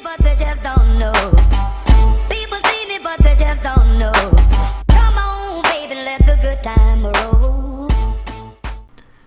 but they just don't know. People seen it, but they just don't know. Come on, baby, let the good time roll.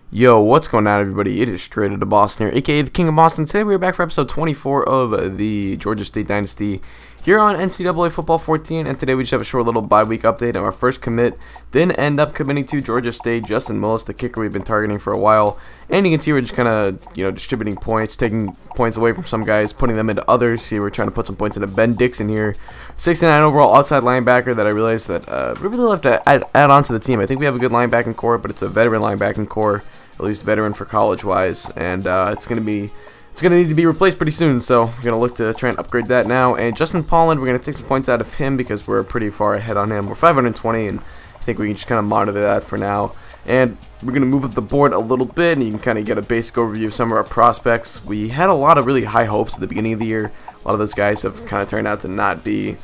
Yo, what's going on, everybody? It is Straight Outta Boston here, aka the King of Boston. Today we are back for episode 24 of the Georgia State Dynasty here on NCAA Football 14, and today we just have a short little bye-week update. And our first commit didn't end up committing to Georgia State. Justin Willis, the kicker we've been targeting for a while, and you can see we're just kind of, distributing points, taking points away from some guys, putting them into others. See, we're trying to put some points into Ben Dixon here, 69 overall outside linebacker that I realized that we really have to add on to the team. I think we have a good linebacking core, but it's a veteran linebacking core, at least veteran for college-wise, and it's going to need to be replaced pretty soon, so we're going to look to try and upgrade that now. And Justin Polland, we're going to take some points out of him because we're pretty far ahead on him. We're 520, and I think we can just kind of monitor that for now. And we're going to move up the board a little bit, and you can kind of get a basic overview of some of our prospects. We had a lot of really high hopes at the beginning of the year. A lot of those guys have kind of turned out to not be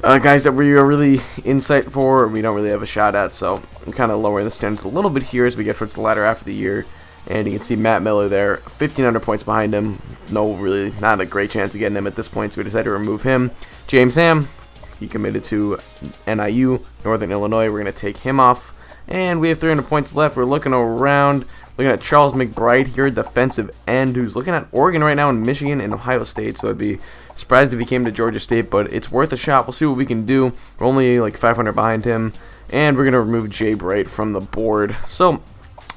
guys that we are really in sight for, or we don't really have a shot at, so I'm kind of lowering the standards a little bit here as we get towards the latter half of the year. And you can see Matt Miller there, 1,500 points behind him. Not a great chance of getting him at this point, so we decided to remove him. James Ham, he committed to NIU, Northern Illinois. We're going to take him off. And we have 300 points left. We're looking around, looking at Charles McBride here, defensive end, who's looking at Oregon right now, and Michigan and Ohio State. So I'd be surprised if he came to Georgia State, but it's worth a shot. We'll see what we can do. We're only like 500 behind him. And we're going to remove Jay Bright from the board. So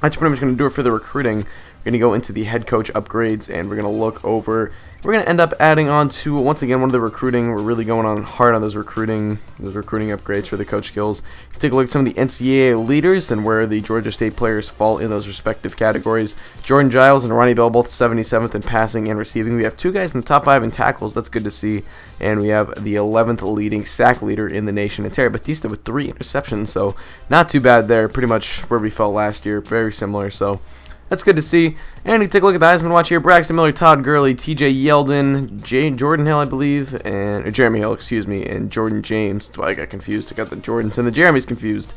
that's pretty much going to do it for the recruiting. We're going to go into the head coach upgrades, and we're going to look over. We're going to end up adding on to, once again, one of the recruiting. We're really going on hard on those recruiting upgrades for the coach skills. Take a look at some of the NCAA leaders and where the Georgia State players fall in those respective categories. Jordan Giles and Ronnie Bell both 77th in passing and receiving. We have two guys in the top 5 in tackles. That's good to see. And we have the 11th leading sack leader in the nation, and Terry Batista with 3 interceptions. So not too bad there. Pretty much where we fell last year. Very similar. So that's good to see. And you take a look at the Heisman watch here. Braxton Miller, Todd Gurley, TJ Yeldon, Jordan Hill, I believe, or Jeremy Hill, excuse me, and Jordan James. That's why I got confused. I got the Jordans and the Jeremys confused.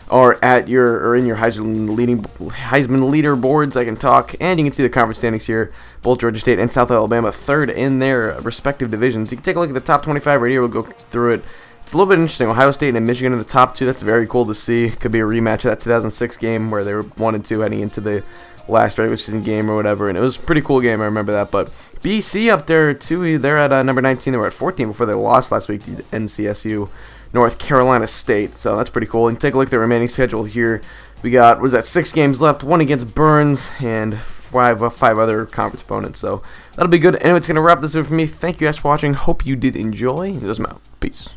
Or in your Heisman leaderboards. I can talk. And you can see the conference standings here. Both Georgia State and South Alabama third in their respective divisions. You can take a look at the top 25 right here. We'll go through it. It's a little bit interesting. Ohio State and Michigan in the top 2. That's very cool to see. Could be a rematch of that 2006 game where they were 1-2 heading into the last regular season game or whatever, and it was a pretty cool game. I remember that. But BC up there too. They're at number 19. They were at 14 before they lost last week to NCSU, North Carolina State. So that's pretty cool. And take a look at the remaining schedule here. We got 6 games left. 1 against Burns and five other conference opponents. So that'll be good. Anyway, it's gonna wrap this up for me. Thank you guys for watching. Hope you did enjoy. It doesn't matter. Peace.